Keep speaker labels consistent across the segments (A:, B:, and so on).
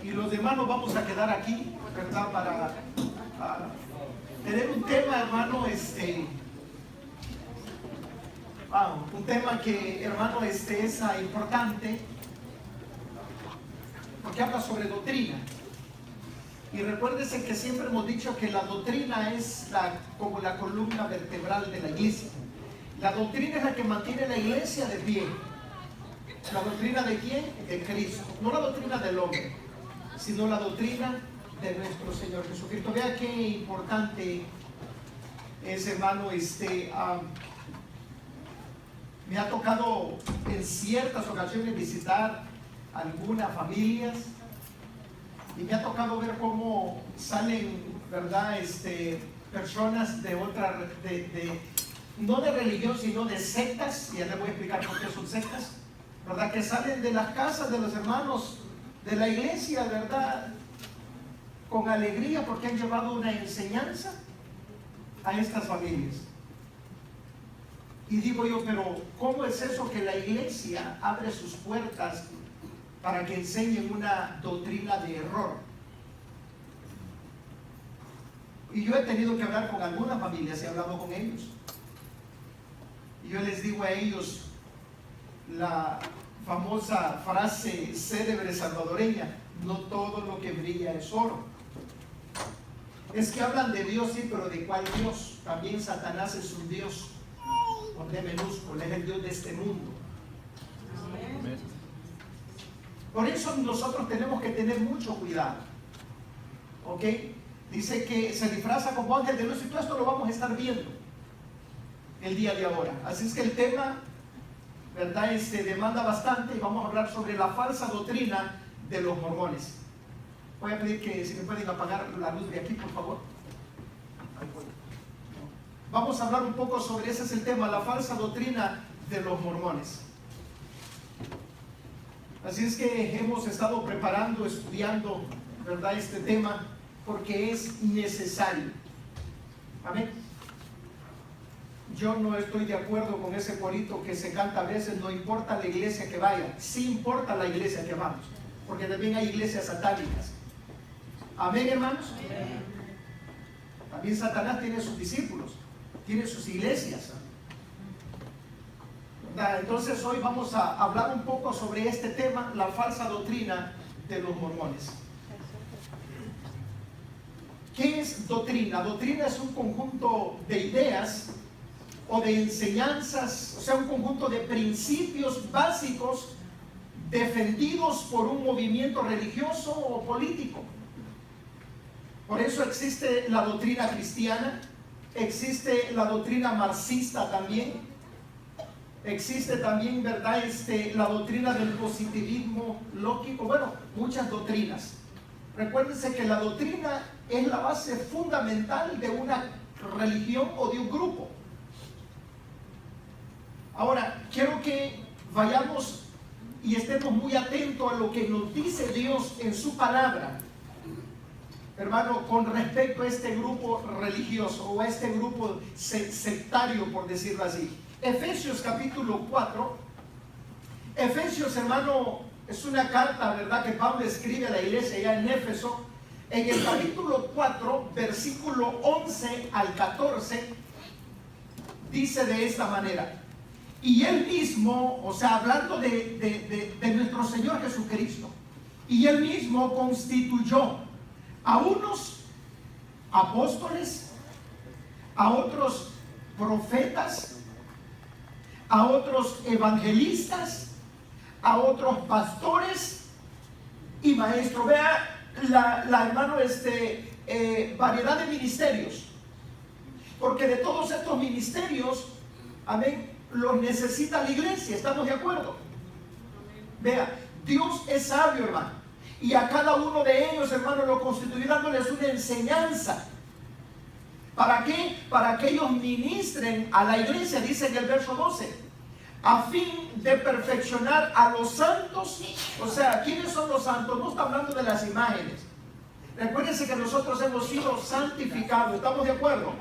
A: y los demás nos vamos a quedar aquí, ¿verdad? Para tener un tema, hermano, un tema que, hermano, es importante, porque habla sobre doctrina. Y recuérdense que siempre hemos dicho que la doctrina es como la columna vertebral de la iglesia. La doctrina es la que mantiene la iglesia de pie. ¿La doctrina de quién? De Cristo. No la doctrina del hombre, sino la doctrina de nuestro Señor Jesucristo. Vea qué importante es, hermano, me ha tocado en ciertas ocasiones visitar algunas familias y me ha tocado ver cómo salen, ¿verdad? Personas de otra, no de religión, sino de sectas, y ya les voy a explicar por qué son sectas, ¿verdad? Que salen de las casas de los hermanos de la iglesia, ¿verdad? Con alegría, porque han llevado una enseñanza a estas familias. Y digo yo, pero ¿cómo es eso que la iglesia abre sus puertas para que enseñen una doctrina de error? Y yo he tenido que hablar con algunas familias, he hablado con ellos. Y yo les digo a ellos la famosa frase célebre salvadoreña: no todo lo que brilla es oro. Es que hablan de Dios, sí, pero ¿de cuál Dios? También Satanás es un Dios, con D minúscula, es el Dios de este mundo. Por eso nosotros tenemos que tener mucho cuidado. ¿Ok? Dice que se disfraza como ángel de luz, y todo esto lo vamos a estar viendo el día de ahora. Así es que el tema, ¿verdad? Demanda bastante, y vamos a hablar sobre la falsa doctrina de los mormones. Voy a pedir que si me pueden apagar la luz de aquí, por favor. Vamos a hablar un poco sobre ese es el tema, la falsa doctrina de los mormones. Así es que hemos estado preparando, estudiando, ¿verdad? Este tema, porque es necesario. Amén. Yo no estoy de acuerdo con ese corito que se canta a veces: no importa la iglesia que vaya. Sí importa la iglesia que vamos, porque también hay iglesias satánicas. Amén, hermanos. Amén. También Satanás tiene sus discípulos, tiene sus iglesias. Entonces hoy vamos a hablar un poco sobre este tema, la falsa doctrina de los mormones. ¿Qué es doctrina? Doctrina es un conjunto de ideas o de enseñanzas, o sea, un conjunto de principios básicos defendidos por un movimiento religioso o político. Por eso existe la doctrina cristiana, existe la doctrina marxista también, existe también, ¿verdad? La doctrina del positivismo lógico, bueno, muchas doctrinas. Recuérdense que la doctrina es la base fundamental de una religión o de un grupo. Ahora, quiero que vayamos y estemos muy atentos a lo que nos dice Dios en su palabra, hermano, con respecto a este grupo religioso o a este grupo sectario, por decirlo así. Efesios capítulo 4. Efesios, hermano, es una carta, ¿verdad?, que Pablo escribe a la iglesia ya en Éfeso. En el capítulo 4, versículo 11 al 14, dice de esta manera: y él mismo, o sea, hablando de nuestro Señor Jesucristo, y él mismo constituyó a unos apóstoles, a otros profetas, a otros evangelistas, a otros pastores y maestros. Vea la hermano, variedad de ministerios, porque de todos estos ministerios, amén, los necesita la iglesia. ¿Estamos de acuerdo? Vea, Dios es sabio, hermano, y a cada uno de ellos, hermano, lo constituyó dándoles una enseñanza. ¿Para qué? Para que ellos ministren a la iglesia, dice en el verso 12, a fin de perfeccionar a los santos. O sea, ¿quiénes son los santos? No está hablando de las imágenes. Recuérdense que nosotros hemos sido santificados. ¿Estamos de acuerdo?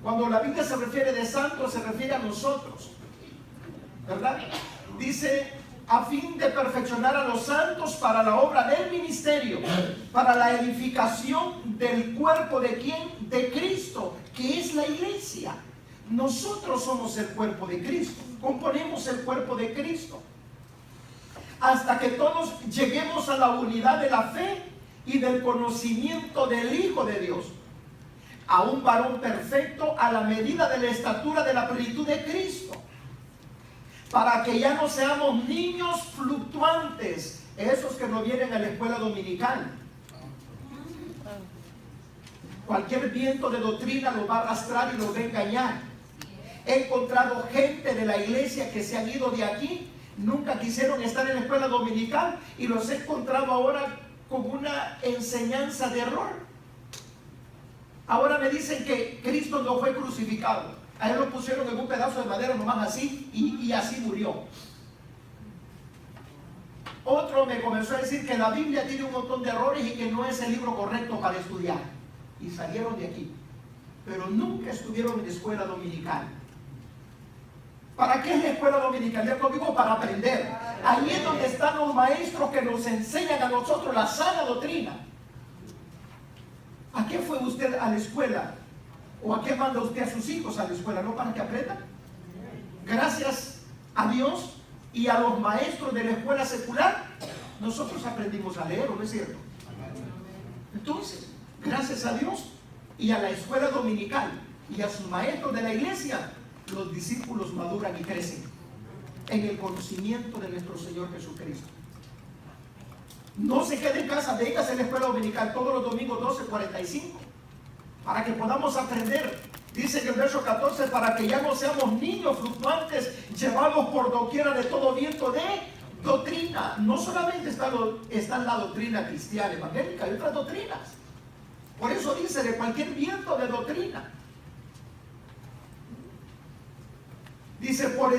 A: Cuando la Biblia se refiere de santos, se refiere a nosotros, ¿verdad? Dice a fin de perfeccionar a los santos para la obra del ministerio, para la edificación del cuerpo de ¿quién? De Cristo, que es la iglesia. Nosotros somos el cuerpo de Cristo, componemos el cuerpo de Cristo, hasta que todos lleguemos a la unidad de la fe y del conocimiento del Hijo de Dios, a un varón perfecto a la medida de la estatura de la plenitud de Cristo, para que ya no seamos niños fluctuantes, esos que no vienen a la escuela dominical. Cualquier viento de doctrina los va a arrastrar y los va a engañar. He encontrado gente de la iglesia que se han ido de aquí, nunca quisieron estar en la escuela dominical, y los he encontrado ahora con una enseñanza de error. Ahora me dicen que Cristo no fue crucificado. A él lo pusieron en un pedazo de madera nomás así, y así murió. Otro me comenzó a decir que la Biblia tiene un montón de errores y que no es el libro correcto para estudiar. Y salieron de aquí. Pero nunca estuvieron en la escuela dominical. ¿Para qué es la escuela dominical? Ya conmigo, para aprender. Ahí es donde están los maestros que nos enseñan a nosotros la sana doctrina. ¿A qué fue usted a la escuela? ¿O a qué manda usted a sus hijos a la escuela? ¿No para que aprendan? Gracias a Dios y a los maestros de la escuela secular, nosotros aprendimos a leer, ¿no es cierto? Entonces, gracias a Dios y a la escuela dominical y a sus maestros de la iglesia, los discípulos maduran y crecen en el conocimiento de nuestro Señor Jesucristo. No se quede en casa, véngase a la escuela dominical todos los domingos 12:45, para que podamos aprender. Dice en el verso 14, para que ya no seamos niños fluctuantes, llevados por doquiera de todo viento de doctrina. No solamente está la doctrina cristiana evangélica, hay otras doctrinas. Por eso dice, de cualquier viento de doctrina. Dice, por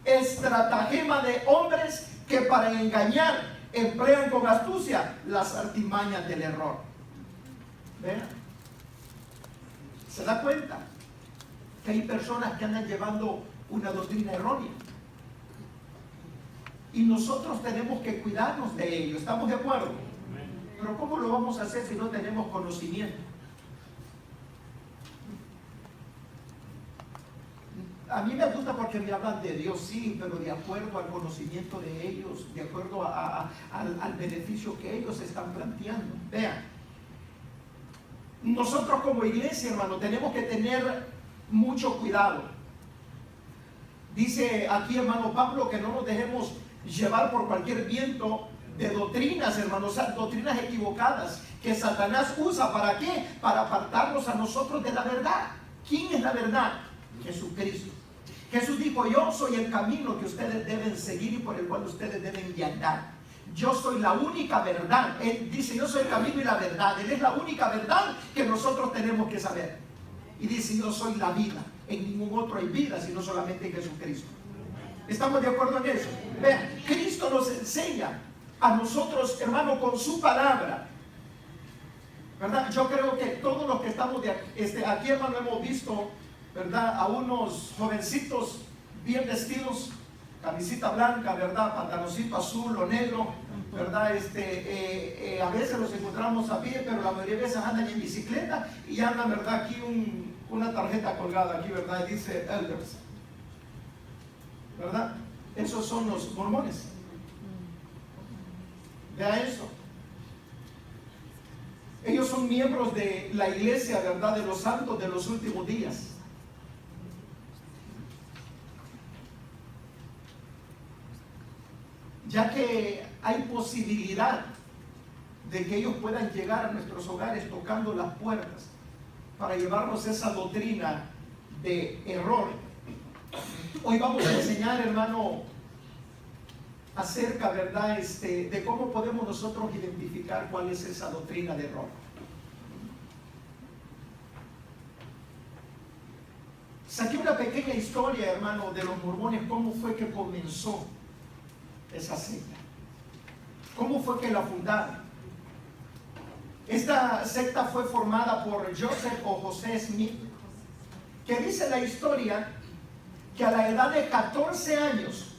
A: estratagema de hombres que para engañar emplean con astucia las artimañas del error. ¿Vean? ¿Se da cuenta? Que hay personas que andan llevando una doctrina errónea. Y nosotros tenemos que cuidarnos de ello. ¿Estamos de acuerdo? Pero ¿cómo lo vamos a hacer si no tenemos conocimiento? A mí me gusta porque me hablan de Dios, sí, pero de acuerdo al conocimiento de ellos, de acuerdo al beneficio que ellos están planteando. Vean, nosotros como iglesia, hermano, tenemos que tener mucho cuidado. Dice aquí, hermano Pablo, que no nos dejemos llevar por cualquier viento de doctrinas, hermanos, doctrinas equivocadas que Satanás usa. ¿Para qué? Para apartarnos a nosotros de la verdad. ¿Quién es la verdad? Jesucristo. Jesús dijo, yo soy el camino que ustedes deben seguir y por el cual ustedes deben andar. Yo soy la única verdad. Él dice, yo soy el camino y la verdad. Él es la única verdad que nosotros tenemos que saber. Y dice, yo soy la vida. En ningún otro hay vida, sino solamente en Jesucristo. ¿Estamos de acuerdo en eso? Vean, Cristo nos enseña a nosotros, hermano, con su palabra. ¿Verdad? Yo creo que todos los que estamos aquí, hermano, hemos visto, ¿verdad?, a unos jovencitos bien vestidos, camisita blanca, ¿verdad?, pantaloncito azul o negro, ¿verdad? A veces los encontramos a pie, pero la mayoría de veces andan en bicicleta y andan, ¿verdad?, aquí una tarjeta colgada aquí, ¿verdad?, y dice Elders, ¿verdad? Esos son los mormones. Vea eso. Ellos son miembros de la iglesia, ¿verdad?, de los santos de los últimos días. Ya que hay posibilidad de que ellos puedan llegar a nuestros hogares tocando las puertas para llevarnos esa doctrina de error. Hoy vamos a enseñar, hermano, acerca, ¿verdad?, de cómo podemos nosotros identificar cuál es esa doctrina de error. Saqué una pequeña historia, hermano, de los mormones, cómo fue que comenzó esa secta, cómo fue que la fundaron. Esta secta fue formada por Joseph o José Smith, que dice la historia que a la edad de 14 años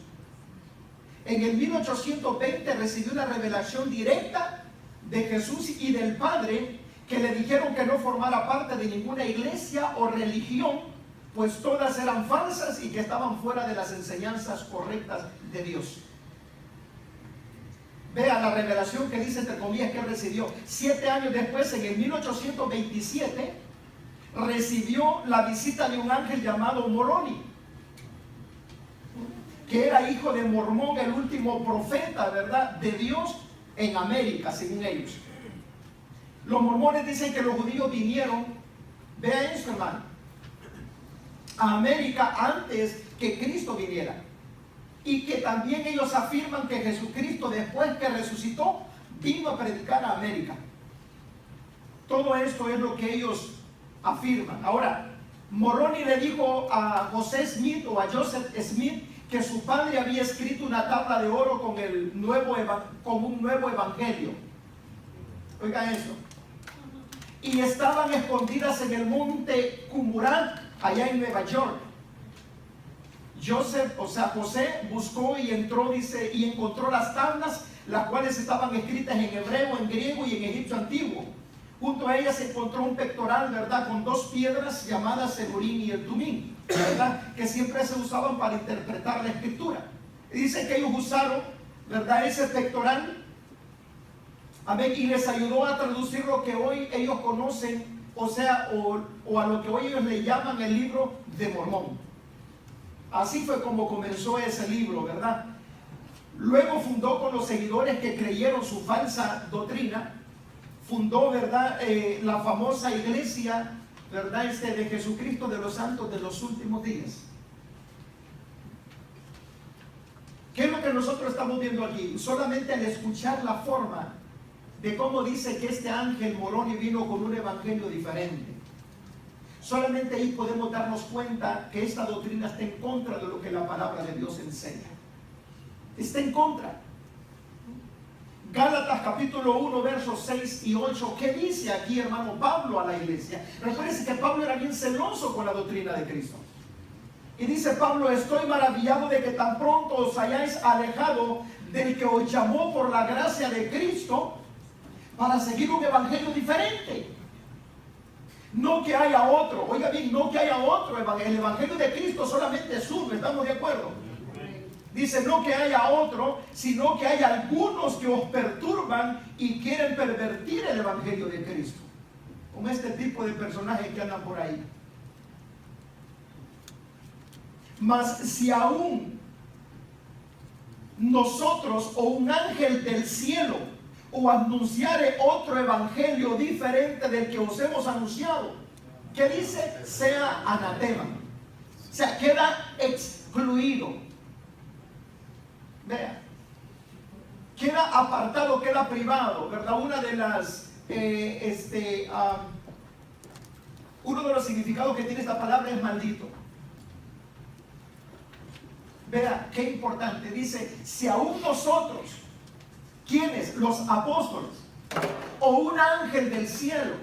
A: En el 1820 recibió una revelación directa de Jesús y del Padre, que le dijeron que no formara parte de ninguna iglesia o religión, pues todas eran falsas y que estaban fuera de las enseñanzas correctas de Dios. Vea la revelación que dice, entre comillas, que él recibió. 7 años después, en el 1827, recibió la visita de un ángel llamado Moroni, que era hijo de Mormón, el último profeta, ¿verdad?, de Dios en América, según ellos. Los mormones dicen que los judíos vinieron, vea esto, hermano, a América antes que Cristo viniera. Y que también ellos afirman que Jesucristo, después que resucitó, vino a predicar a América. Todo esto es lo que ellos afirman. Ahora, Moroni le dijo a José Smith o a Joseph Smith que su padre había escrito una tabla de oro con un nuevo evangelio. Oigan eso. Y estaban escondidas en el monte Qumran, allá en Nueva York. José buscó y entró, dice, y encontró las tablas, las cuales estaban escritas en hebreo, en griego y en egipcio antiguo. Junto a ellas se encontró un pectoral, ¿verdad?, con 2 piedras llamadas el Urim y el Tumim, ¿verdad?, que siempre se usaban para interpretar la escritura. Y dice que ellos usaron, ¿verdad?, ese pectoral, amén, y les ayudó a traducir lo que hoy ellos conocen, o a lo que hoy ellos le llaman el libro de Mormón. Así fue como comenzó ese libro, ¿verdad? Luego fundó con los seguidores que creyeron su falsa doctrina, fundó, ¿verdad?, la famosa iglesia, ¿verdad?, de Jesucristo de los Santos de los Últimos Días. ¿Qué es lo que nosotros estamos viendo aquí? Solamente al escuchar la forma de cómo dice que este ángel Moroni vino con un evangelio diferente, solamente ahí podemos darnos cuenta que esta doctrina está en contra de lo que la palabra de Dios enseña. Está en contra. Gálatas capítulo 1, versos 6 y 8. ¿Qué dice aquí, hermano Pablo, a la iglesia? Recuérdense que Pablo era bien celoso con la doctrina de Cristo. Y dice Pablo: estoy maravillado de que tan pronto os hayáis alejado del que os llamó por la gracia de Cristo para seguir un evangelio diferente. No que haya otro, oiga bien, no que haya otro evangelio. El evangelio de Cristo solamente es uno, ¿estamos de acuerdo? Dice, no que haya otro, sino que hay algunos que os perturban y quieren pervertir el evangelio de Cristo. Con este tipo de personajes que andan por ahí. Mas si aún nosotros o un ángel del cielo o anunciare otro evangelio diferente del que os hemos anunciado, ¿qué dice? Sea anatema. O sea, queda excluido. Vea, queda apartado, queda privado, ¿verdad? Una de las uno de los significados que tiene esta palabra es maldito. Vea, qué importante. Dice, si aún nosotros, ¿quiénes? Los apóstoles o un ángel del cielo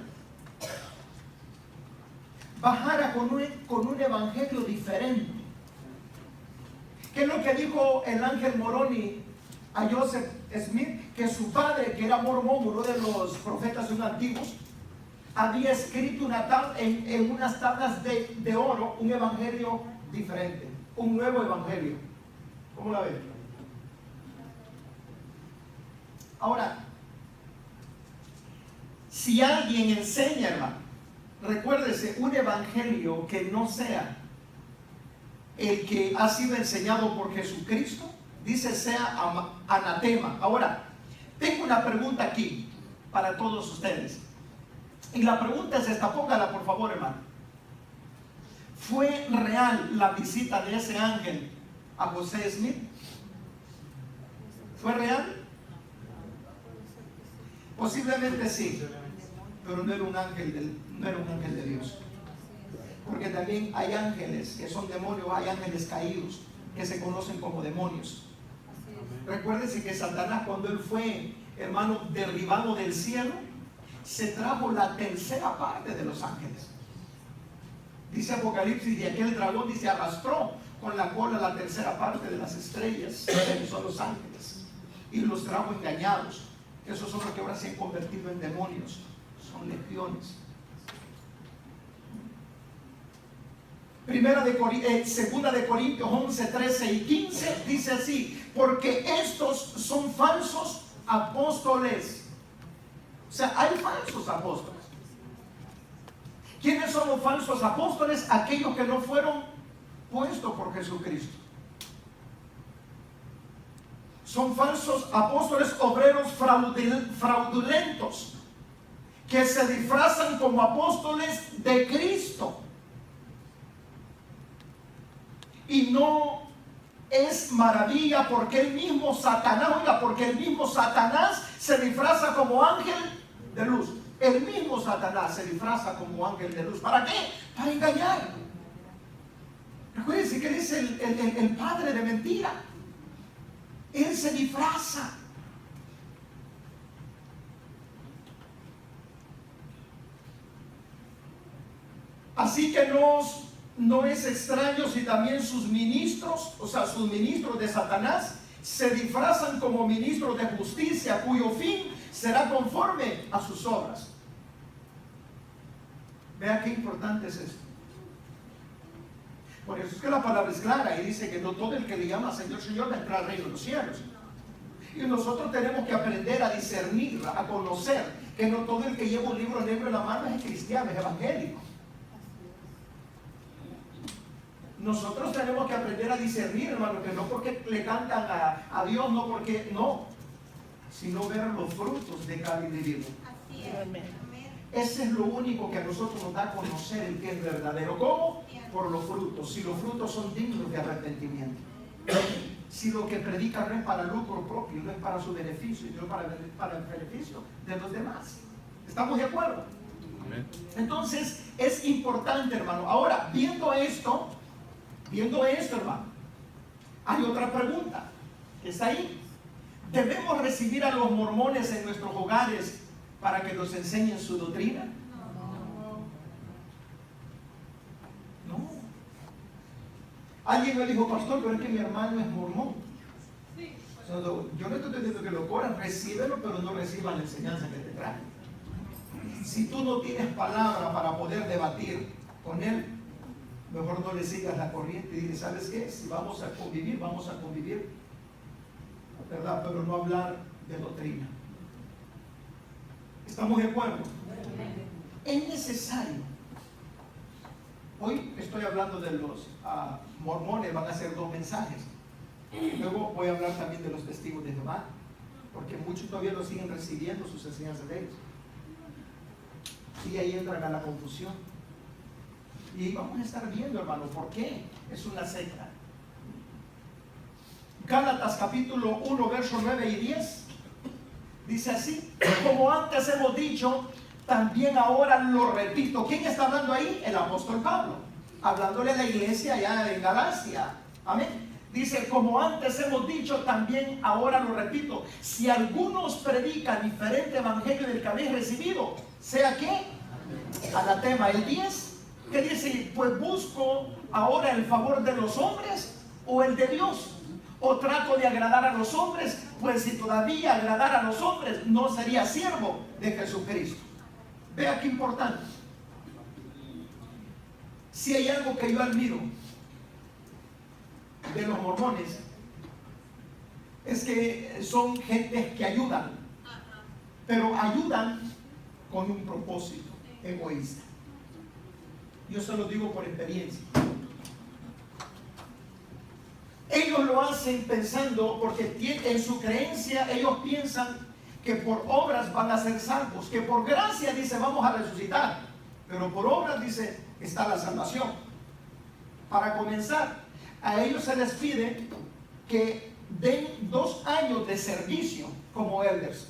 A: bajara con un evangelio diferente. ¿Qué es lo que dijo el ángel Moroni a Joseph Smith? Que su padre, que era mormón, uno de los profetas antiguos, había escrito en unas tablas de oro un evangelio diferente, un nuevo evangelio. ¿Cómo la ven? Ahora, si alguien enseña, hermano, recuérdese, un evangelio que no sea el que ha sido enseñado por Jesucristo, dice sea anatema. Ahora, tengo una pregunta aquí para todos ustedes. Y la pregunta es esta, póngala por favor, hermano. ¿Fue real la visita de ese ángel a José Smith? ¿Fue real? Posiblemente sí, pero no era un ángel de Dios. Porque también hay ángeles que son demonios, hay ángeles caídos que se conocen como demonios. Recuérdense que Satanás, cuando él fue, hermano, derribado del cielo, se trajo la tercera parte de los ángeles. Dice Apocalipsis, y aquel dragón, dice, arrastró con la cola la tercera parte de las estrellas, que son los ángeles, y los trajo engañados. Esos son los que ahora se han convertido en demonios, son legiones. Segunda de Corintios 11, 13 y 15 dice así: porque estos son falsos apóstoles. O sea, hay falsos apóstoles. ¿Quiénes son los falsos apóstoles? Aquellos que no fueron puestos por Jesucristo. Son falsos apóstoles, obreros fraudulentos, que se disfrazan como apóstoles de Cristo. Y no es maravilla, porque el mismo Satanás, oiga, porque el mismo Satanás se disfraza como ángel de luz. El mismo Satanás se disfraza como ángel de luz. ¿Para qué? Para engañar. Recuérdense que él es el padre de mentira. Él se disfraza. Así que no es extraño si también sus ministros, o sea, sus ministros de Satanás, se disfrazan como ministros de justicia, cuyo fin será conforme a sus obras. Vea qué importante es esto. Por eso es que la palabra es clara y dice que no todo el que le llama Señor, Señor va a entrar al reino de los cielos. Y nosotros tenemos que aprender a discernir, a conocer que no todo el que lleva un libro negro en la mano es cristiano, es evangélico. Nosotros tenemos que aprender a discernir, hermano, que no porque le cantan a Dios, no porque, no, sino ver los frutos de cada individuo.
B: Así es.
A: Ese es lo único que a nosotros nos da a conocer el que es verdadero. ¿Cómo? Por los frutos. Si los frutos son dignos de arrepentimiento. Si lo que predica no es para lucro propio, no es para su beneficio, sino para el beneficio de los demás. ¿Estamos de acuerdo? Entonces, es importante, hermano. Ahora, viendo esto, hermano, hay otra pregunta que está ahí. ¿Debemos recibir a los mormones en nuestros hogares para que nos enseñen su doctrina? No. Alguien me dijo, pastor, pero es que mi hermano es mormón. Yo no estoy diciendo que lo corran, recíbelo, pero no reciban la enseñanza que te trae. Si tú no tienes palabra para poder debatir con él, mejor no le sigas la corriente y dile, ¿sabes qué? Si vamos a convivir, ¿verdad? Pero no hablar de doctrina. ¿Estamos de acuerdo? Es necesario. Hoy estoy hablando de los mormones, van a ser 2 mensajes. Luego voy a hablar también de los testigos de Jehová, porque muchos todavía lo siguen recibiendo sus enseñanzas de ellos. Y ahí entran a la confusión. Y vamos a estar viendo, hermano, por qué es una secta. Gálatas capítulo 1, versos 9 y 10. Dice así: como antes hemos dicho, también ahora lo repito. ¿Quién está hablando ahí? El apóstol Pablo, hablándole a la iglesia allá en Galacia. Amén. Dice, como antes hemos dicho, también ahora lo repito. Si algunos predican diferente evangelio del que habéis recibido, ¿sea qué? Anatema. El 10, que dice, pues busco ahora el favor de los hombres o el de Dios. O trato de agradar a los hombres, pues si todavía agradara a los hombres, no sería siervo de Jesucristo. Vea qué importante. Si hay algo que yo admiro de los mormones, es que son gentes que ayudan, pero ayudan con un propósito egoísta. Yo se lo digo por experiencia. Ellos lo hacen pensando, porque en su creencia ellos piensan que por obras van a ser salvos, que por gracia dice vamos a resucitar, pero por obras dice está la salvación. Para comenzar, a ellos se les pide que den 2 años de servicio como elders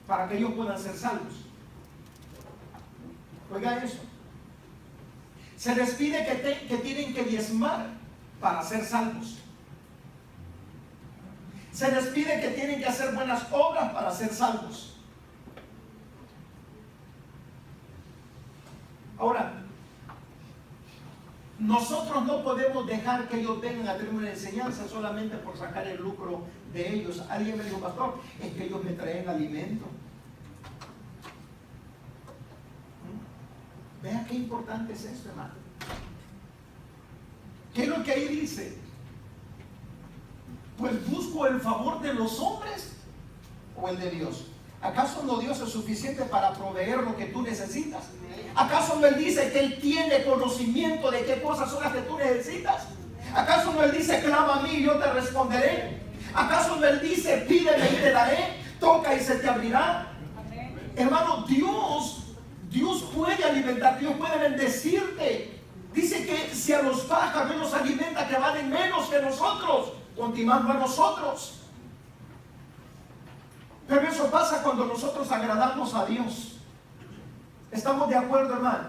A: para que ellos puedan ser salvos. Oiga eso. Se les pide que tienen que diezmar para ser salvos. Se les pide que tienen que hacer buenas obras para ser salvos. Ahora, Nosotros no podemos dejar que ellos vengan a tener una enseñanza solamente por sacar el lucro de ellos. Alguien me dijo, pastor, es que ellos me traen alimento. Vea qué importante es esto, hermano. ¿Qué es lo que ahí dice? Pues busco el favor de los hombres o el de Dios. ¿Acaso no Dios es suficiente para proveer lo que tú necesitas? ¿Acaso no Él dice que Él tiene conocimiento de qué cosas son las que tú necesitas? ¿Acaso no Él dice, clama a mí y yo te responderé? ¿Acaso no Él dice, pídeme y te daré, toca y se te abrirá? Hermano, Dios puede alimentar, Dios puede bendecirte. Dice que si a los pájaros los alimenta, que valen menos que nosotros, continuando a nosotros. Pero eso pasa cuando nosotros agradamos a Dios. ¿Estamos de acuerdo, hermano?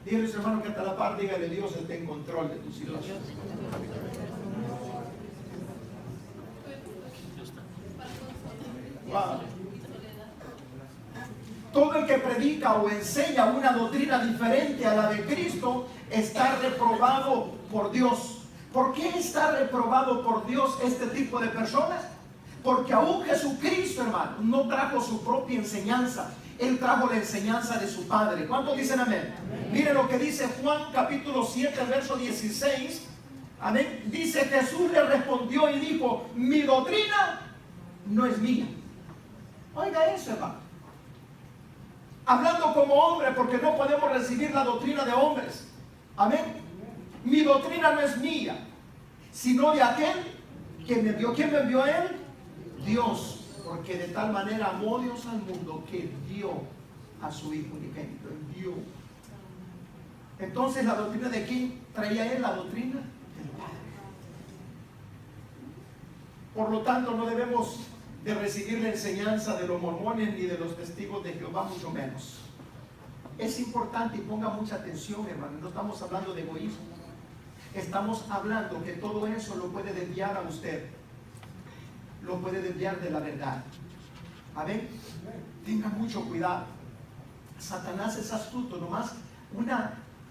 A: Dígale, hermano, que hasta la par, dígale, Dios está en control de tu situación. Wow. Todo el que predica o enseña una doctrina diferente a la de Cristo está reprobado por Dios. ¿Por qué está reprobado por Dios este tipo de personas? Porque aún Jesucristo, hermano, no trajo su propia enseñanza. Él trajo la enseñanza de su Padre. ¿Cuántos dicen amén? Amén. Mire lo que dice Juan capítulo 7, verso 16. Amén. Dice, Jesús le respondió y dijo, mi doctrina no es mía. Oiga eso, hermano. Hablando como hombre, porque no podemos recibir la doctrina de hombres. Amén. Mi doctrina no es mía, sino de aquel que me envió. ¿Quién me envió a Él? Dios. Porque de tal manera amó Dios al mundo que dio a su Hijo unigénito. Dio. Entonces, ¿la doctrina de quién traía Él? La doctrina del Padre. Por lo tanto, no debemos de recibir la enseñanza de los mormones ni de los testigos de Jehová, mucho menos. Es importante y ponga mucha atención, hermano. No estamos hablando de egoísmo. Estamos hablando que todo eso lo puede desviar a usted. Lo puede desviar de la verdad. Amén. Tenga mucho cuidado. Satanás es astuto. Nomás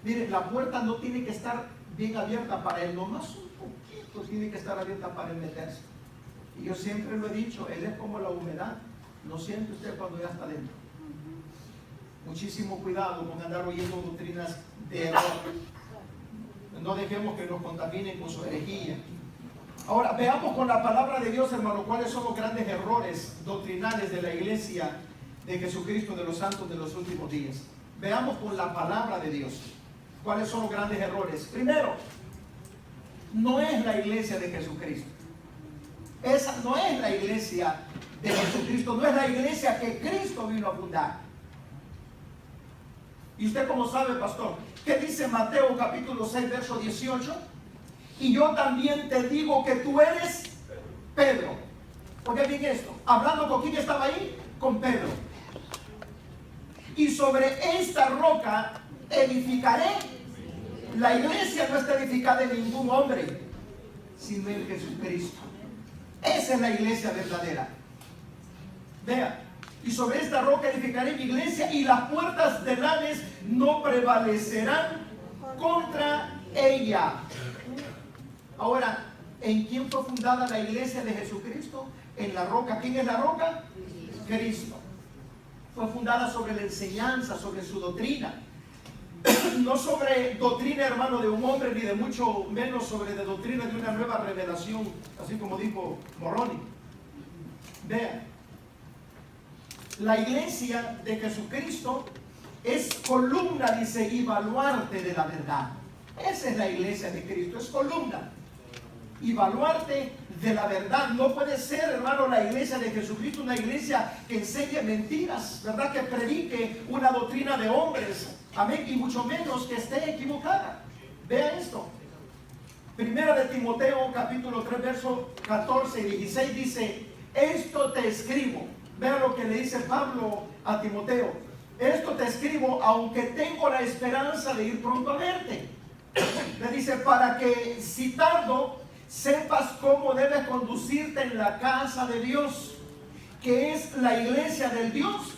A: mire, la puerta no tiene que estar bien abierta para él. Nomás un poquito tiene que estar abierta para él meterse. Y yo siempre lo he dicho, él es como la humedad. Lo siente usted cuando ya está dentro. Muchísimo cuidado con andar oyendo doctrinas de error. No dejemos que nos contaminen con su herejía. Ahora, veamos con la palabra de Dios, hermano, cuáles son los grandes errores doctrinales de la iglesia de Jesucristo de los santos de los últimos días. Veamos con la palabra de Dios cuáles son los grandes errores. Primero, no es la iglesia de Jesucristo. Esa no es la iglesia de Jesucristo, no es la iglesia que Cristo vino a fundar. ¿Y usted cómo sabe, pastor? ¿Qué dice Mateo capítulo 6, verso 18? Y yo también te digo que tú eres Pedro. Oiga bien esto. Hablando con quién estaba ahí, con Pedro. Y sobre esta roca edificaré. La iglesia no está edificada en ningún hombre, sino en Jesucristo. Esa es la iglesia verdadera. Vea. Y sobre esta roca edificaré mi iglesia, y las puertas del Hades no prevalecerán contra ella. Ahora, ¿en quién fue fundada la iglesia de Jesucristo? En la roca. ¿Quién es la roca? Cristo. Fue fundada sobre la enseñanza, sobre su doctrina. No sobre doctrina, hermano, de un hombre, ni de mucho menos sobre la doctrina de una nueva revelación, así como dijo Moroni. Vean, la iglesia de Jesucristo es columna, dice, y baluarte de la verdad. Esa es la iglesia de Cristo, es columna y baluarte de la verdad. No puede ser, hermano, la iglesia de Jesucristo una iglesia que enseñe mentiras, ¿verdad? Que predique una doctrina de hombres, amén, y mucho menos que esté equivocada. Vea esto. Primera de Timoteo capítulo 3, verso 14 y 16 dice, esto te escribo. Vea lo que le dice Pablo a Timoteo. Esto te escribo aunque tengo la esperanza de ir pronto a verte. Le dice, para que si tardo, sepas cómo debes conducirte en la casa de Dios, que es la iglesia del Dios.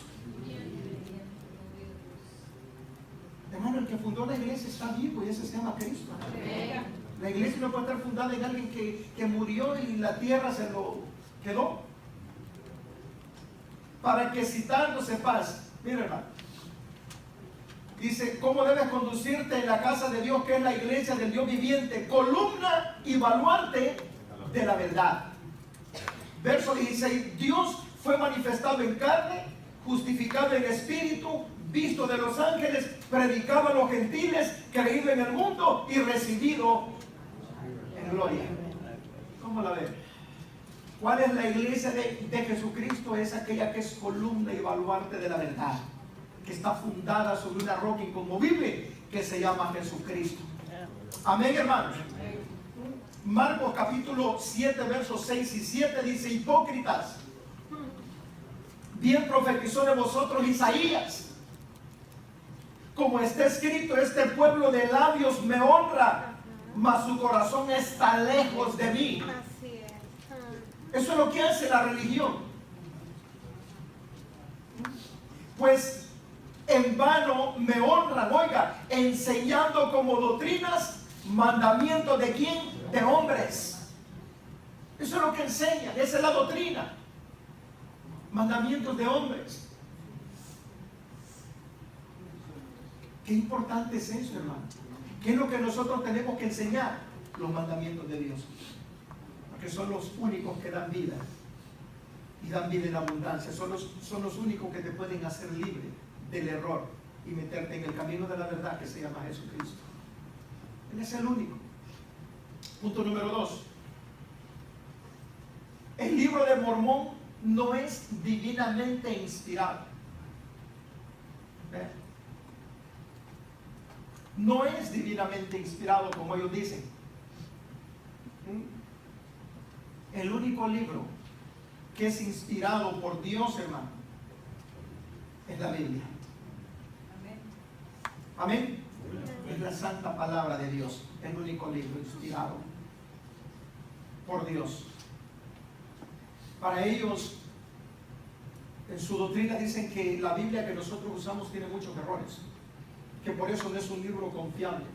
A: Hermano, Hermano, el que fundó la iglesia está vivo y ese se llama Cristo. La iglesia no puede estar fundada en alguien que murió y la tierra se lo quedó. Para que citando sepas, mira hermano, dice, ¿cómo debes conducirte en la casa de Dios, que es la iglesia del Dios viviente, columna y baluarte de la verdad? Verso 16, Dios fue manifestado en carne, justificado en espíritu, visto de los ángeles, predicado a los gentiles, creído en el mundo y recibido en gloria. ¿Cómo la ven? ¿Cuál es la iglesia de Jesucristo? Es aquella que es columna y baluarte de la verdad, que está fundada sobre una roca inconmovible que se llama Jesucristo. Amén, hermanos. Marcos capítulo 7 versos 6 y 7 dice: hipócritas, bien profetizó de vosotros Isaías, como está escrito, este pueblo de labios me honra, mas su corazón está lejos de mí. Eso es lo que hace la religión. Pues en vano me honran, oiga, enseñando como doctrinas mandamientos de quién, de hombres. Eso es lo que enseñan, esa es la doctrina, mandamientos de hombres. Qué importante es eso, hermano. ¿Qué es lo que nosotros tenemos que enseñar? Los mandamientos de Dios, porque son los únicos que dan vida y dan vida en abundancia. Son los únicos que te pueden hacer libre del error y meterte en el camino de la verdad, que se llama Jesucristo. Él es el único. Punto número 2. El libro de Mormón no es divinamente inspirado. ¿Ve? No es divinamente inspirado como ellos dicen. El único libro que es inspirado por Dios, hermano, es la Biblia. Amén. Es la santa palabra de Dios, el único libro inspirado por Dios. Para ellos, en su doctrina dicen que la Biblia que nosotros usamos tiene muchos errores, que por eso no es un libro confiable.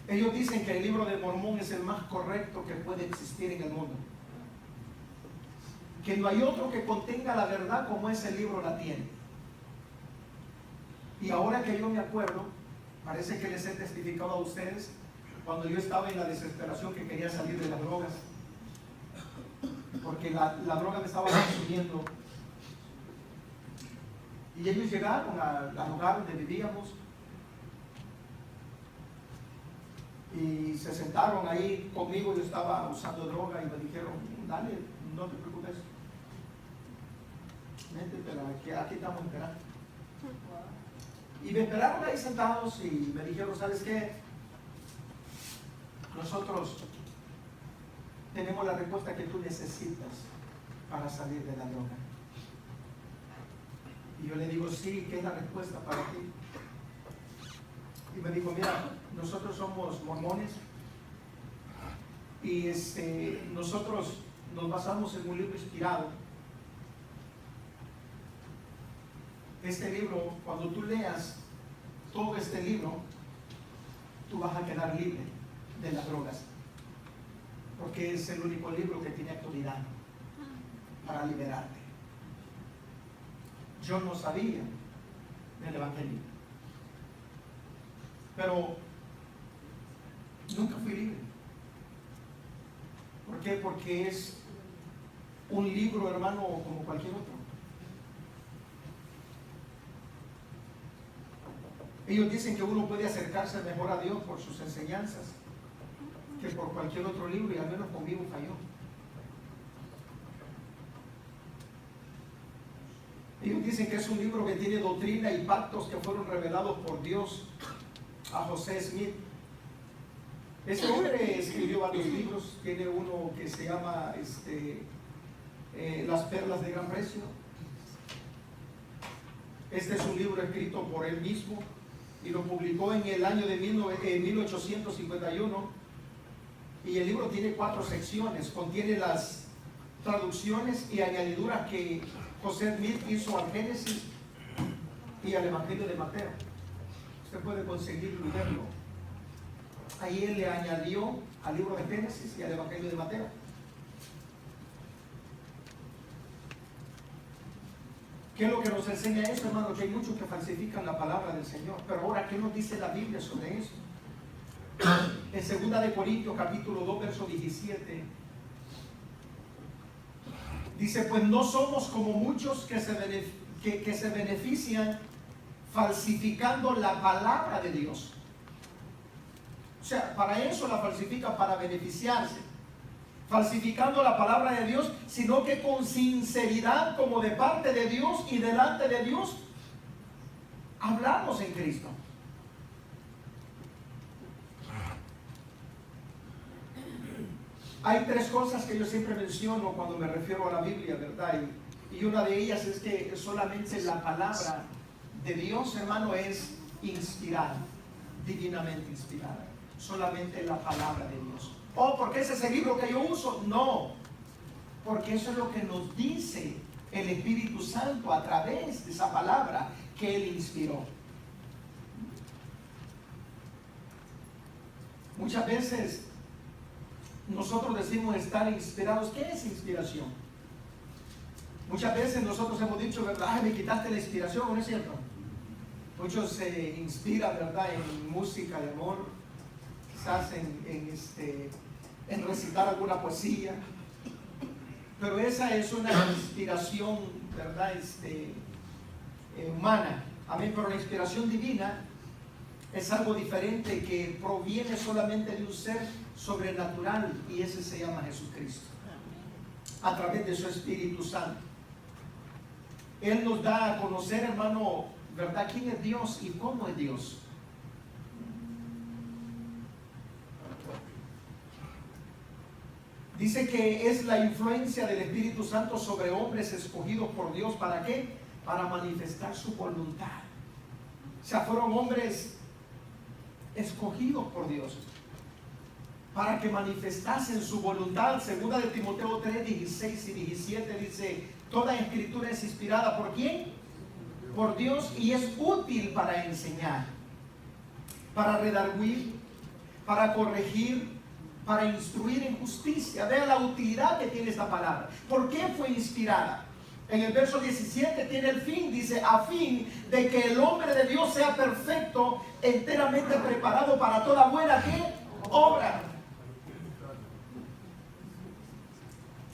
A: Ellos dicen que el libro de Mormón es el más correcto que puede existir en el mundo, que no hay otro que contenga la verdad como ese libro la tiene. Y ahora que yo me acuerdo, parece que les he testificado a ustedes cuando yo estaba en la desesperación que quería salir de las drogas, porque la droga me estaba consumiendo. Y ellos llegaron al lugar donde vivíamos y se sentaron ahí conmigo. Yo estaba usando droga y me dijeron: dale, no te preocupes, vente, pero aquí estamos esperando. Y me esperaron ahí sentados y me dijeron: ¿sabes qué? Nosotros tenemos la respuesta que tú necesitas para salir de la droga. Y yo le digo: sí, ¿qué es la respuesta para ti? Y me dijo: mira, nosotros somos mormones y nosotros nos basamos en un libro inspirado. Este libro, cuando tú leas todo este libro, tú vas a quedar libre de las drogas, porque es el único libro que tiene autoridad para liberarte. Yo no sabía del Evangelio, pero nunca fui libre. ¿Por qué? Porque es un libro, hermano, como cualquier otro. Ellos dicen que uno puede acercarse mejor a Dios por sus enseñanzas que por cualquier otro libro, y al menos conmigo falló. Ellos dicen que es un libro que tiene doctrina y pactos que fueron revelados por Dios a José Smith. Este hombre escribió varios libros. Tiene uno que se llama Las Perlas de Gran Precio. Este es un libro escrito por él mismo y lo publicó en el año de 1851. Y el libro tiene 4 secciones. Contiene traducciones y añadiduras que José Smith hizo al Génesis y al Evangelio de Mateo. Usted puede conseguirlo y verlo. Ahí él le añadió al libro de Génesis y al Evangelio de Mateo. ¿Qué es lo que nos enseña eso, hermano? Que hay muchos que falsifican la palabra del Señor. Pero ahora, ¿qué nos dice la Biblia sobre eso? En 2 de Corintios capítulo 2 verso 17 dice: pues no somos como muchos que se benefician falsificando la palabra de Dios. O sea, para eso la falsifican, para beneficiarse, falsificando la palabra de Dios, sino que con sinceridad, como de parte de Dios y delante de Dios, hablamos en Cristo. Hay tres cosas que yo siempre menciono cuando me refiero a la Biblia, ¿verdad? Y una de ellas es que solamente la palabra de Dios, hermano, es inspirada, divinamente inspirada. Solamente la palabra de Dios. Oh, ¿porque ese es el libro que yo uso? No, porque eso es lo que nos dice el Espíritu Santo a través de esa palabra que Él inspiró. Muchas veces nosotros decimos estar inspirados. ¿Qué es inspiración? Muchas veces nosotros hemos dicho, ¿verdad? Ay, me quitaste la inspiración, ¿no es cierto? Muchos se inspiran, ¿verdad?, en música de amor, quizás en recitar alguna poesía, pero esa es una inspiración, ¿verdad?, humana. Amén. Pero la inspiración divina es algo diferente, que proviene solamente de un ser sobrenatural, y ese se llama Jesucristo, a través de su Espíritu Santo. Él nos da a conocer, hermano, ¿verdad?, quién es Dios y cómo es Dios. Dice que es la influencia del Espíritu Santo sobre hombres escogidos por Dios. ¿Para qué? Para manifestar su voluntad. O sea, fueron hombres escogidos por Dios para que manifestasen su voluntad. Segunda de Timoteo 3, 16 y 17 dice: toda escritura es inspirada ¿por quién? Por Dios, y es útil para enseñar, para redarguir, para corregir, para instruir en justicia. Vean la utilidad que tiene esta palabra. ¿Por qué fue inspirada? En el verso 17 tiene el fin, dice: a fin de que el hombre de Dios sea perfecto, enteramente preparado para toda buena ¿qué? Obra.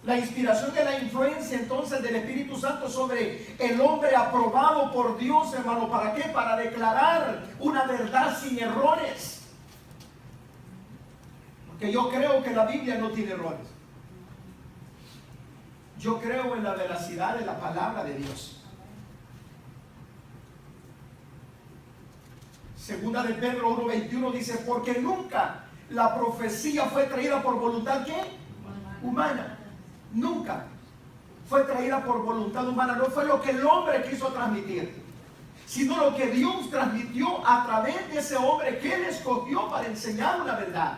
A: La inspiración de la influencia entonces del Espíritu Santo sobre el hombre aprobado por Dios, hermano, ¿para qué? Para declarar una verdad sin errores. Porque yo creo que la Biblia no tiene errores. Yo creo en la veracidad de la palabra de Dios. Segunda de Pedro 1:21 dice: porque nunca la profecía fue traída por voluntad ¿qué? Humana. Nunca fue traída por voluntad humana. No fue lo que el hombre quiso transmitir, sino lo que Dios transmitió a través de ese hombre que Él escogió para enseñar una verdad.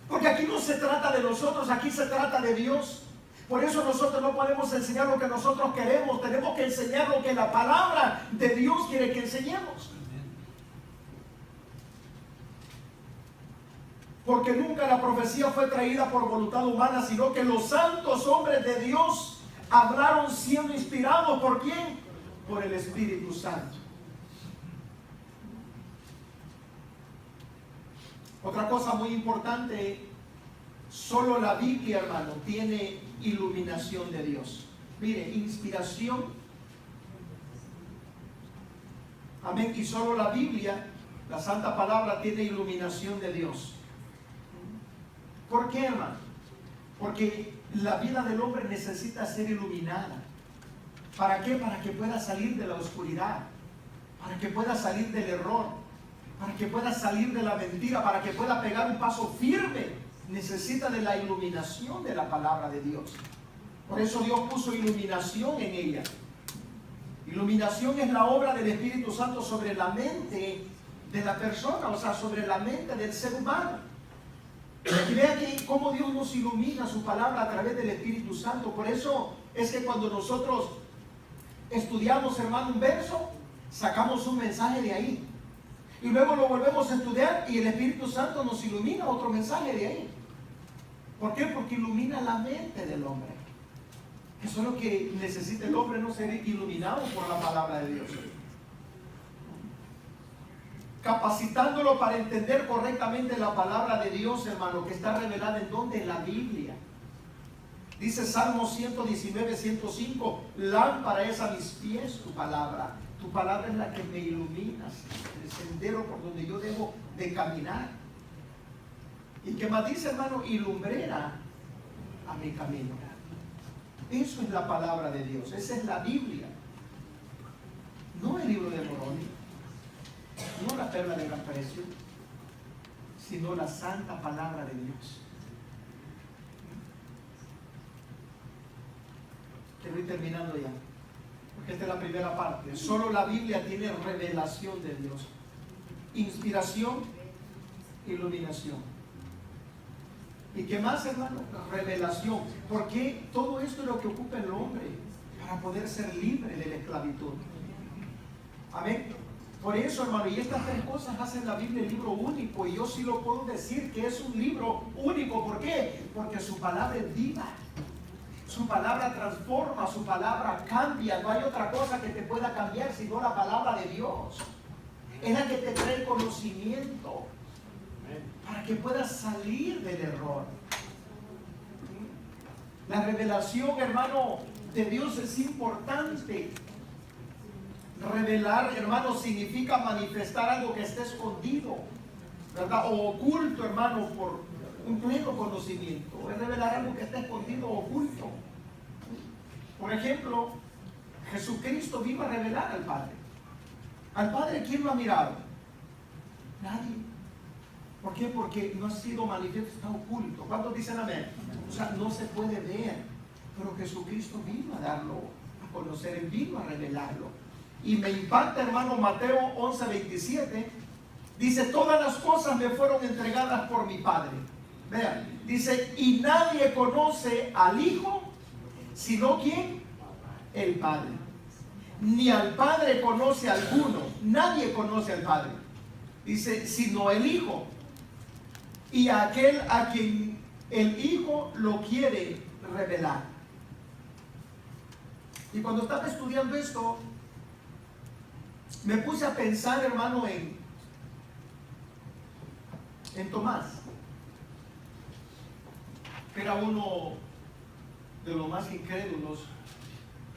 A: Porque aquí no se trata de nosotros, aquí se trata de Dios. Por eso nosotros no podemos enseñar lo que nosotros queremos. Tenemos que enseñar lo que la palabra de Dios quiere que enseñemos. Porque nunca la profecía fue traída por voluntad humana, sino que los santos hombres de Dios hablaron siendo inspirados ¿por quién? Por el Espíritu Santo. Otra cosa muy importante: solo la Biblia, hermano, tiene iluminación de Dios. Mire, inspiración. Amén. Y solo la Biblia, la Santa Palabra, tiene iluminación de Dios. ¿Por qué, hermano? Porque la vida del hombre necesita ser iluminada. ¿Para qué? Para que pueda salir de la oscuridad, para que pueda salir del error, para que pueda salir de la mentira, para que pueda pegar un paso firme. Necesita de la iluminación de la palabra de Dios. Por eso Dios puso iluminación en ella. Iluminación es la obra del Espíritu Santo sobre la mente de la persona, o sea, sobre la mente del ser humano. Y vea que cómo Dios nos ilumina su palabra a través del Espíritu Santo. Por eso es que cuando nosotros estudiamos, hermano, un verso, sacamos un mensaje de ahí. Y luego lo volvemos a estudiar y el Espíritu Santo nos ilumina otro mensaje de ahí. ¿Por qué? Porque ilumina la mente del hombre. Eso es lo que necesita el hombre, no ser iluminado por la palabra de Dios. Capacitándolo para entender correctamente la palabra de Dios, hermano, que está revelada en donde, en la Biblia. Dice Salmo 119, 105, lámpara es a mis pies tu palabra. Tu palabra es la que me ilumina, el sendero por donde yo debo de caminar. ¿Y qué más dice, hermano? Y lumbrera a mi camino. Eso es la palabra de Dios, esa es la Biblia. No el libro de Moroni, no la perla de gran precio, sino la santa palabra de Dios. Estoy terminando ya, porque esta es la primera parte. Solo la Biblia tiene revelación de Dios, inspiración, iluminación. ¿Y qué más, hermano? Revelación. Porque todo esto es lo que ocupa el hombre para poder ser libre de la esclavitud. Amén. Por eso, hermano, y estas tres cosas hacen la Biblia el libro único. Y yo sí lo puedo decir que es un libro único. ¿Por qué? Porque su palabra es viva. Su palabra transforma, su palabra cambia. No hay otra cosa que te pueda cambiar sino la palabra de Dios. Es la que te trae conocimiento para que puedas salir del error. La revelación, hermano, de Dios es importante. Revelar, hermano, significa manifestar algo que esté escondido, ¿verdad? O oculto, hermano, por un pleno conocimiento. Es revelar algo que está escondido o oculto. Por ejemplo, Jesucristo vino a revelar al Padre. ¿Al Padre quién lo ha mirado? Nadie. ¿Por qué? Porque no ha sido manifiesto, está oculto. ¿Cuántos dicen amén? O sea, no se puede ver. Pero Jesucristo vino a darlo a conocer, Él vino a revelarlo. Y me impacta, hermano, Mateo 11, 27. Dice, todas las cosas me fueron entregadas por mi Padre. Vean, dice, y nadie conoce al Hijo, sino ¿quién? El Padre. Ni al Padre conoce alguno. Nadie conoce al Padre. Dice, sino el Hijo. Y aquel a quien el Hijo lo quiere revelar. Y cuando estaba estudiando esto, me puse a pensar, hermano, en Tomás, que era uno de los más incrédulos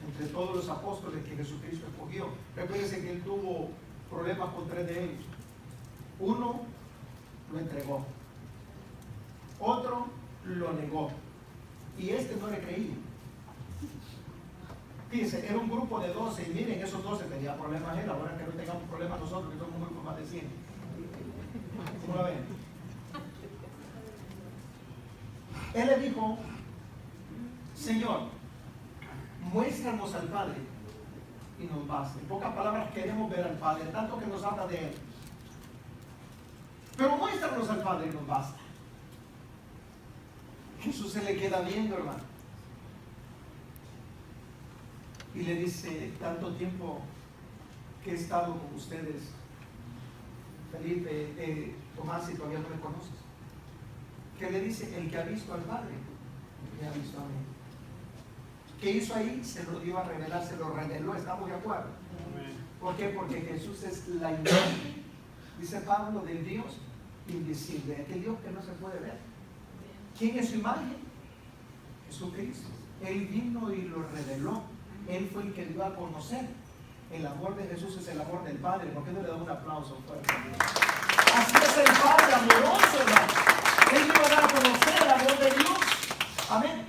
A: entre todos los apóstoles que Jesucristo escogió. Recuérdense que él tuvo problemas con tres de ellos. Uno lo entregó, otro lo negó y este no le creía. Fíjense, era un grupo de 12 y miren, esos 12 tenían problemas él, ahora que no tengamos problemas nosotros, que somos un grupo más de 100. ¿Cómo la ven? Él le dijo, Señor, muéstranos al Padre y nos basta. En pocas palabras, queremos ver al Padre, tanto que nos habla de Él. Pero muéstranos al Padre y nos basta. Jesús se le queda viendo, hermano. Y le dice, tanto tiempo que he estado con ustedes, Felipe, Tomás, y todavía no me conoces. ¿Qué le dice? El que ha visto al Padre, me ha visto a mí. ¿Qué hizo ahí? Se lo dio a revelar, se lo reveló, ¿estamos de acuerdo? ¿Por qué? Porque Jesús es la imagen, dice Pablo, del Dios invisible, aquel Dios que no se puede ver. ¿Quién es su imagen? Jesucristo. Él vino y lo reveló. Él fue el que dio a conocer. El amor de Jesús es el amor del Padre. ¿Por qué no le damos un aplauso fuerte? Así es el Padre amoroso, hermano. Él vino a dar a conocer el amor de Dios. Amén.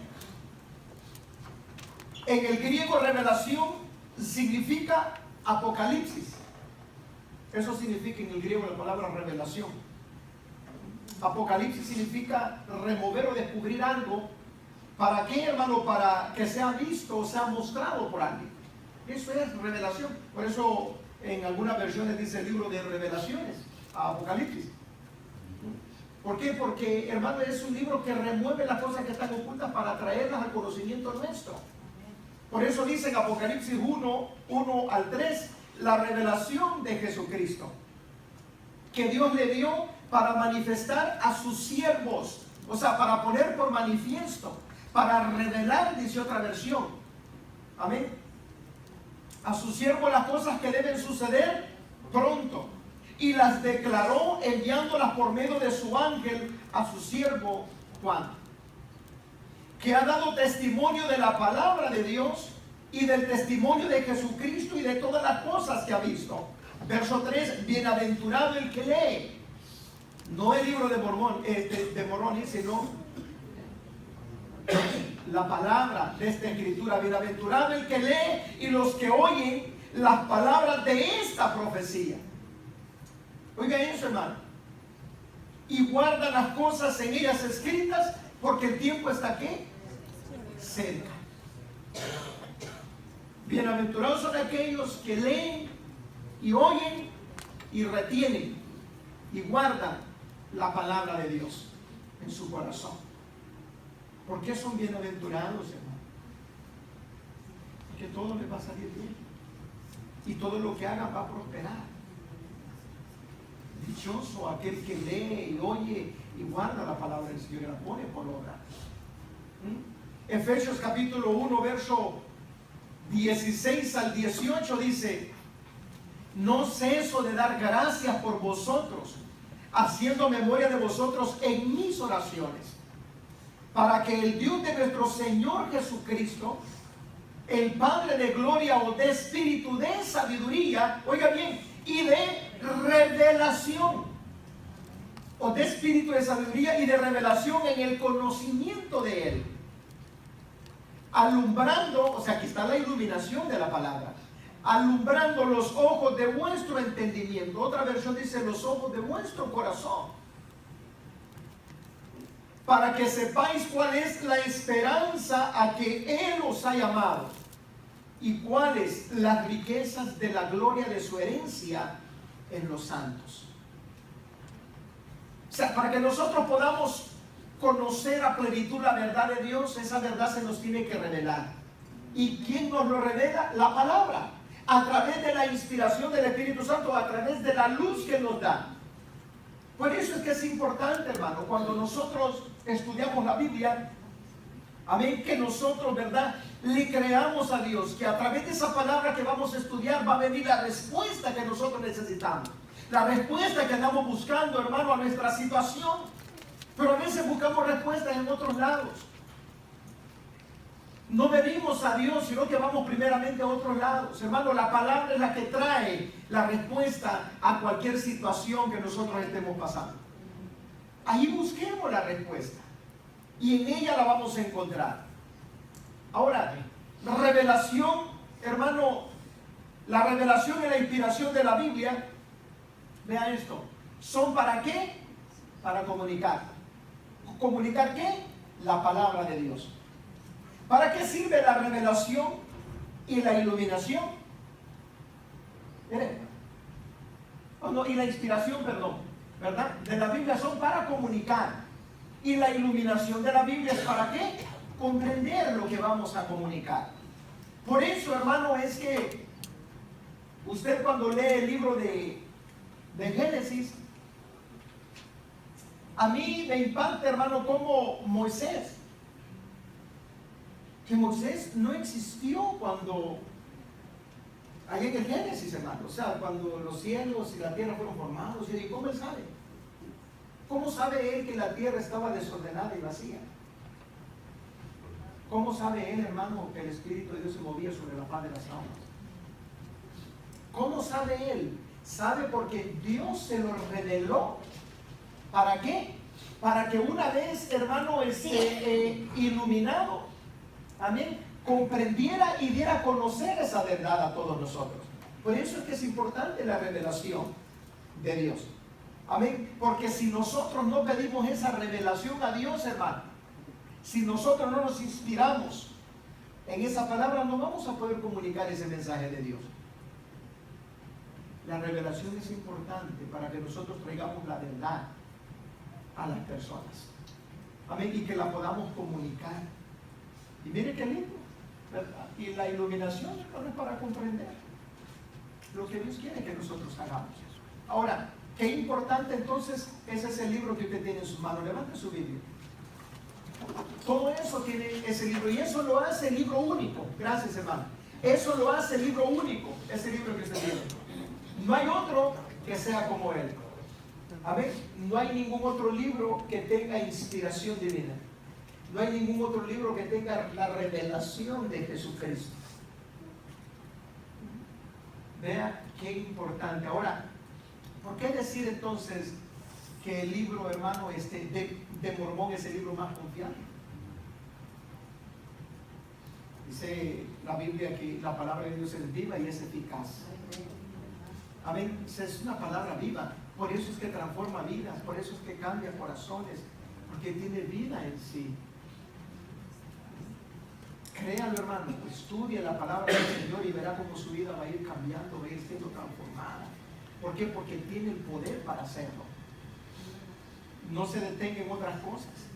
A: En el griego, revelación significa apocalipsis. Eso significa en el griego la palabra revelación. Apocalipsis significa remover o descubrir algo. ¿Para qué, hermano? Para que sea visto o sea mostrado por alguien. Eso es revelación. Por eso en algunas versiones dice el libro de revelaciones, Apocalipsis. ¿Por qué? Porque, hermano, es un libro que remueve las cosas que están ocultas para traerlas al conocimiento nuestro. Por eso dice en Apocalipsis 1 al 3, la revelación de Jesucristo, que Dios le dio para manifestar a sus siervos, o sea, para poner por manifiesto, para revelar, dice otra versión, amén, a sus siervos las cosas que deben suceder pronto, y las declaró enviándolas por medio de su ángel a su siervo Juan, que ha dado testimonio de la palabra de Dios y del testimonio de Jesucristo y de todas las cosas que ha visto. Verso 3, bienaventurado el que lee, no el libro de Mormón, sino la palabra de esta escritura. Bienaventurado el que lee y los que oyen las palabras de esta profecía. Oiga eso, hermano. Y guardan las cosas en ellas escritas, porque el tiempo está ¿qué? Cerca. Bienaventurados son aquellos que leen y oyen y retienen y guardan la palabra de Dios en su corazón. ¿Por qué son bienaventurados, hermano? Porque todo les va a salir bien y todo lo que hagan va a prosperar. Dichoso aquel que lee y oye y guarda la palabra del Señor y la pone por obra. Efesios capítulo 1, verso 16 al 18 dice: no ceso de dar gracias por vosotros, haciendo memoria de vosotros en mis oraciones, para que el Dios de nuestro Señor Jesucristo, el Padre de gloria, os dé espíritu de sabiduría, oiga bien, y de revelación, os dé espíritu de sabiduría y de revelación en el conocimiento de Él, alumbrando, o sea, aquí está la iluminación de la palabra, alumbrando los ojos de vuestro entendimiento. Otra versión dice los ojos de vuestro corazón, para que sepáis cuál es la esperanza a que Él os ha llamado y cuáles las riquezas de la gloria de su herencia en los santos. O sea, para que nosotros podamos conocer a plenitud la verdad de Dios, esa verdad se nos tiene que revelar. ¿Y quién nos lo revela? La palabra, a través de la inspiración del Espíritu Santo, a través de la luz que nos da. Por eso es que es importante, hermano, cuando nosotros estudiamos la Biblia, amén, que nosotros, ¿verdad?, le creamos a Dios, que a través de esa palabra que vamos a estudiar va a venir la respuesta que nosotros necesitamos, la respuesta que andamos buscando, hermano, a nuestra situación. Pero a veces buscamos respuestas en otros lados. No venimos a Dios, sino que vamos primeramente a otros lados. Hermano, la palabra es la que trae la respuesta a cualquier situación que nosotros estemos pasando. Ahí busquemos la respuesta y en ella la vamos a encontrar. Ahora, revelación, hermano, la revelación y la inspiración de la Biblia, vea esto, ¿son para qué? Para comunicar. ¿Comunicar qué? La palabra de Dios. ¿Para qué sirve la revelación y la iluminación? Miren, y la inspiración, perdón, ¿verdad?, de la Biblia son para comunicar. Y la iluminación de la Biblia es para qué? Comprender lo que vamos a comunicar. Por eso, hermano, es que usted cuando lee el libro de Génesis, a mí me impacta, hermano, como Moisés, que Moisés no existió cuando, ahí en el Génesis, hermano, o sea, cuando los cielos y la tierra fueron formados. ¿Y cómo él sabe? ¿Cómo sabe él que la tierra estaba desordenada y vacía? ¿Cómo sabe él, hermano, que el Espíritu de Dios se movía sobre la faz de las aguas? ¿Cómo sabe él? Sabe porque Dios se lo reveló. ¿Para qué? Para que una vez, hermano, iluminado, amén, comprendiera y diera a conocer esa verdad a todos nosotros. Por eso es que es importante la revelación de Dios. Amén. Porque si nosotros no pedimos esa revelación a Dios, hermano, si nosotros no nos inspiramos en esa palabra, no vamos a poder comunicar ese mensaje de Dios. La revelación es importante para que nosotros traigamos la verdad a las personas. Amén. Y que la podamos comunicar. Y mire qué lindo, ¿verdad? Y la iluminación es para comprender lo que Dios quiere que nosotros hagamos. Ahora, qué importante entonces es ese libro que usted tiene en sus manos. Levante su Biblia. Todo eso tiene ese libro, y eso lo hace el libro único. Gracias, hermano. Eso lo hace el libro único, ese libro que usted tiene. No hay otro que sea como él. Amén. No hay ningún otro libro que tenga inspiración divina. No hay ningún otro libro que tenga la revelación de Jesucristo. Vea qué importante. Ahora, ¿por qué decir entonces que el libro, hermano, de Mormón es el libro más confiable? Dice la Biblia que la palabra de Dios es viva y es eficaz. Amén. Es una palabra viva. Por eso es que transforma vidas, por eso es que cambia corazones, porque tiene vida en sí. Créalo, hermano, estudie la palabra del Señor y verá cómo su vida va a ir cambiando, va a ir siendo transformada. ¿Por qué? Porque tiene el poder para hacerlo. No se detenga en otras cosas.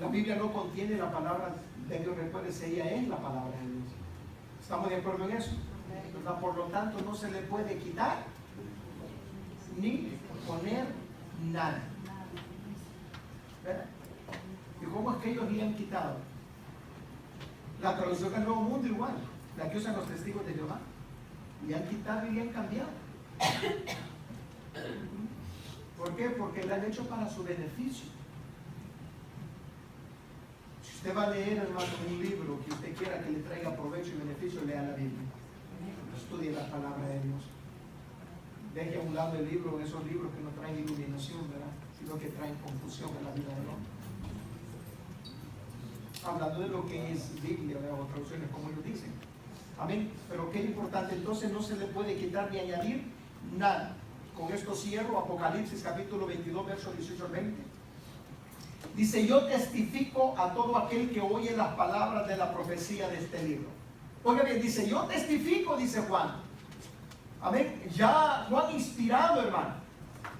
A: La Biblia no contiene la palabra de Dios, recuérdese, ella es la palabra de Dios. ¿Estamos de acuerdo en eso? Por lo tanto, no se le puede quitar ni poner nada. ¿Verdad? ¿Y cómo es que ellos le han quitado? La traducción del Nuevo Mundo igual, la que usan los testigos de Jehová. Le han quitado y le han cambiado. ¿Por qué? Porque la han hecho para su beneficio. Si usted va a leer, hermano, un libro que usted quiera que le traiga provecho y beneficio, lea la Biblia. Estudie la palabra de Dios. Deje a un lado el libro, esos libros que no traen iluminación, ¿verdad? Sino que traen confusión en la vida del hombre. Hablando de lo que es Biblia, ¿verdad? O traducciones como ellos dicen. Amén. Pero qué importante, entonces no se le puede quitar ni añadir nada. Con esto cierro Apocalipsis capítulo 22, versos 18 al 20. Dice: yo testifico a todo aquel que oye las palabras de la profecía de este libro. Oiga bien, dice: yo testifico, dice Juan. Amén. Ya Juan inspirado, hermano,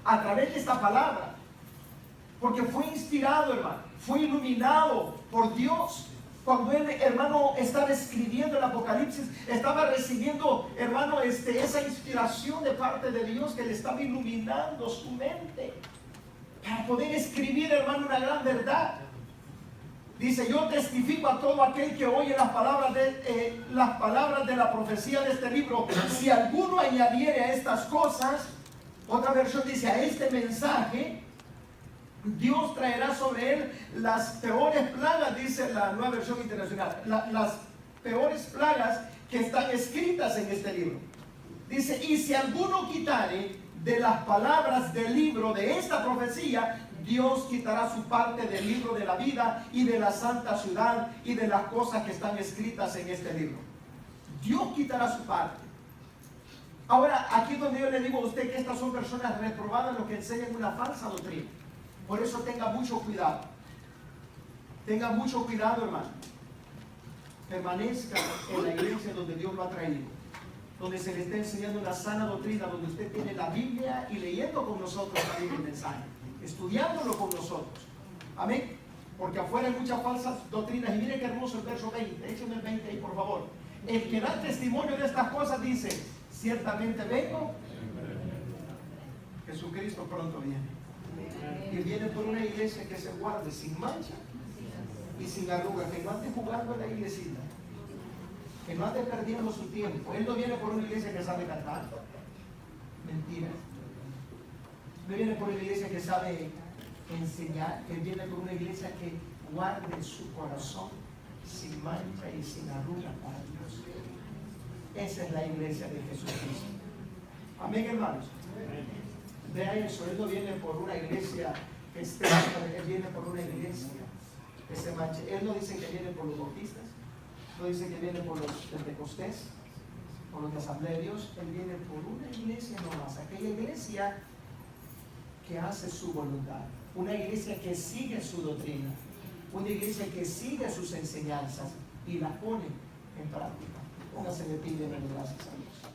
A: a través de esta palabra. Porque fue inspirado, hermano. Fue iluminado por Dios. Cuando él, hermano, estaba escribiendo el Apocalipsis, estaba recibiendo, hermano, esa inspiración de parte de Dios que le estaba iluminando su mente para poder escribir, hermano, una gran verdad. Dice: yo testifico a todo aquel que oye las palabras de la profecía de este libro. Si alguno añadiere a estas cosas, otra versión dice, a este mensaje, Dios traerá sobre él las peores plagas, dice la Nueva Versión Internacional, las peores plagas que están escritas en este libro. Dice: y si alguno quitare de las palabras del libro de esta profecía, Dios quitará su parte del libro de la vida y de la santa ciudad y de las cosas que están escritas en este libro. Dios quitará su parte. Ahora, aquí es donde yo le digo a usted que estas son personas reprobadas, los que enseñan una falsa doctrina. Por eso tenga mucho cuidado. Tenga mucho cuidado, hermano. Permanezca en la iglesia donde Dios lo ha traído, donde se le está enseñando una sana doctrina, donde usted tiene la Biblia y leyendo con nosotros también el mensaje, estudiándolo con nosotros. Amén. Porque afuera hay muchas falsas doctrinas. Y mire qué hermoso el verso 20. Échenme el 20 ahí, por favor. El que da testimonio de estas cosas dice: ciertamente vengo. Jesucristo pronto viene. Y viene por una iglesia que se guarde sin mancha y sin arruga, que no ande jugando en la iglesita, que no ande perdiendo su tiempo. Él no viene por una iglesia que sabe cantar. Mentira. No viene por una iglesia que sabe enseñar. Él viene por una iglesia que guarde su corazón sin mancha y sin arruga para Dios. Esa es la iglesia de Jesucristo. Amén, hermanos. Vea eso. Él no viene por una iglesia que esté, él viene por una iglesia que se manche. Él no dice que viene por los bautistas, no dice que viene por los pentecostés, por los de Asamblea de Dios. Él viene por una iglesia nomás, aquella iglesia que hace su voluntad, una iglesia que sigue su doctrina, una iglesia que sigue sus enseñanzas y las pone en práctica. Póngase de pie y denle gracias a Dios.